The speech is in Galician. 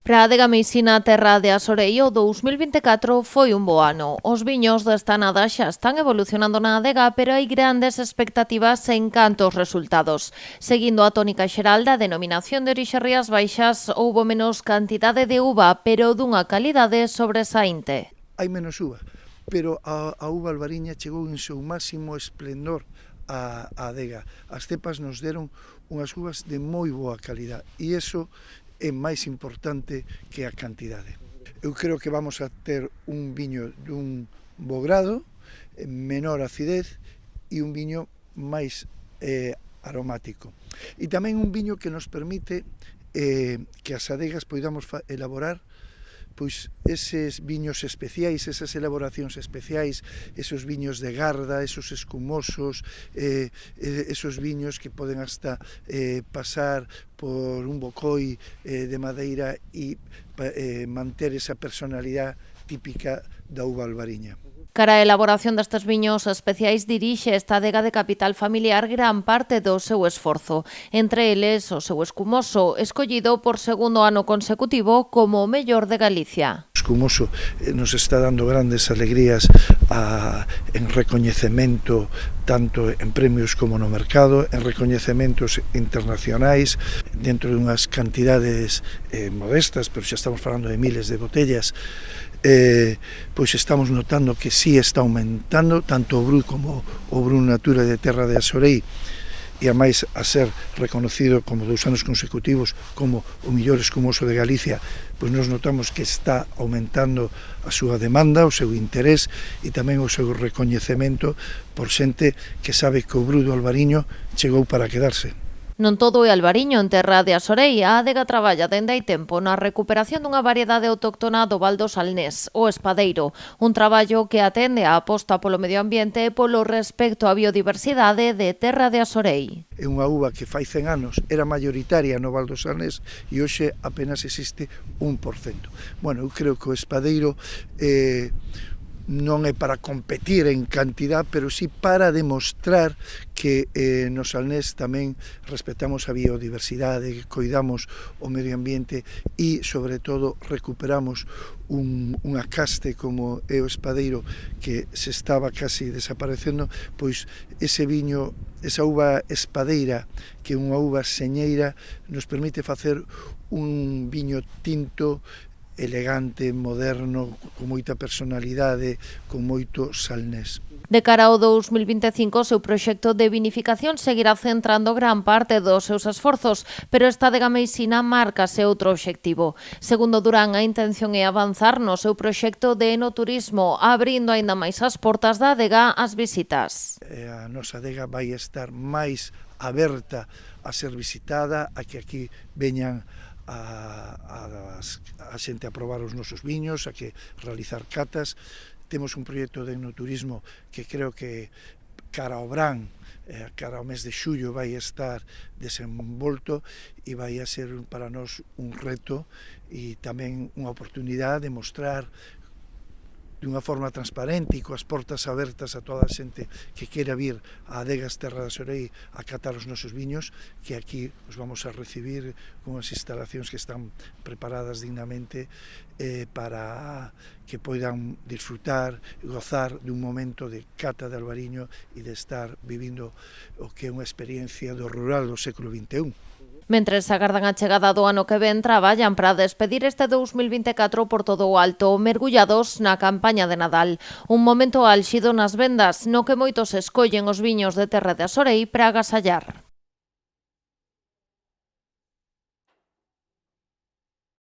Para a adega Meisina Terra de Azorei, o 2024 foi un bo ano. Os viños desta nada xa están evolucionando na adega, pero hai grandes expectativas en canto aos resultados. Seguindo a tónica xeral da denominación de orixe Rías Baixas, houbo menos cantidade de uva, pero dunha calidade sobresaínte. Hai menos uva, pero a uva albariña chegou en seu máximo esplendor á adega. As cepas nos deron unhas uvas de moi boa calidad e iso é máis importante que a cantidade. Eu creo que vamos a ter un viño dun bo grado, menor acidez e un viño máis aromático. E tamén un viño que nos permite que as adegas poidamos elaborar pois eses viños especiais, esas elaboracións especiais, esos viños de garda, esos escumosos, esos viños que poden hasta pasar por un bocoi de madeira e manter esa personalidade típica da uva albariña. Cara a elaboración destes viños especiais dirixe esta adega de capital familiar gran parte do seu esforzo. Entre eles, o seu escumoso, escollido por segundo ano consecutivo como o mellor de Galicia. O escumoso nos está dando grandes alegrías en recoñecemento tanto en premios como no mercado, en recoñecementos internacionais, dentro de unhas cantidades modestas, pero xa estamos falando de miles de botellas, pois estamos notando que sí está aumentando tanto o Brut como o Brut Natura de Terra de Azorei, e a máis a ser reconocido como 2 anos consecutivos como o mellor escumoso de Galicia, pois nos notamos que está aumentando a súa demanda, o seu interés e tamén o seu recoñecemento por xente que sabe que o Brut do Albariño chegou para quedarse. Non todo é albariño en Terra de Azorei. A adega traballa dende hai tempo na recuperación dunha variedade autóctona do Val do Salnés, o espadeiro, un traballo que atende a aposta polo medio ambiente e polo respecto á biodiversidade de Terra de Azorei. É unha uva que fai 100 anos era maioritaria no Val do Salnés e hoxe apenas existe 1%. Bueno, eu creo que o espadeiro non é para competir en cantidad, pero sí para demostrar que no Salnés tamén respetamos a biodiversidade, que coidamos o medio ambiente e, sobre todo, recuperamos unha caste como é o espadeiro que se estaba casi desaparecendo, pois ese viño, esa uva espadeira, que é unha uva señeira, nos permite facer un viño tinto elegante, moderno, con moita personalidade, con moito salnés. De cara ao 2025, o seu proxecto de vinificación seguirá centrando gran parte dos seus esforzos, pero esta adega Meisina márcase outro obxectivo. Segundo Durán, a intención é avanzar no seu proxecto de enoturismo, abrindo aínda máis as portas da adega ás visitas. A nosa adega vai estar máis aberta a ser visitada, a que aquí veñan a xente a probar os nosos viños, a que realizar catas. Temos un proxecto de enoturismo que creo que cara ao verán, cara ao mes de xullo vai estar desenvolto e vai a ser para nós un reto e tamén unha oportunidade de mostrar dunha forma transparente e coas portas abertas a toda a xente que queira vir a adegas Terra de Azorei a catar os nosos viños, que aquí os vamos a recibir con as instalacións que están preparadas dignamente para que poidan disfrutar e gozar dun momento de cata de albariño e de estar vivindo o que é unha experiencia do rural do século XXI. Mentres agardan a chegada do ano que ven, traballan para despedir este 2024 por todo o alto, mergullados na campaña de Nadal. Un momento álxido nas vendas, no que moitos escollen os viños de Terra de Azorei para agasallar.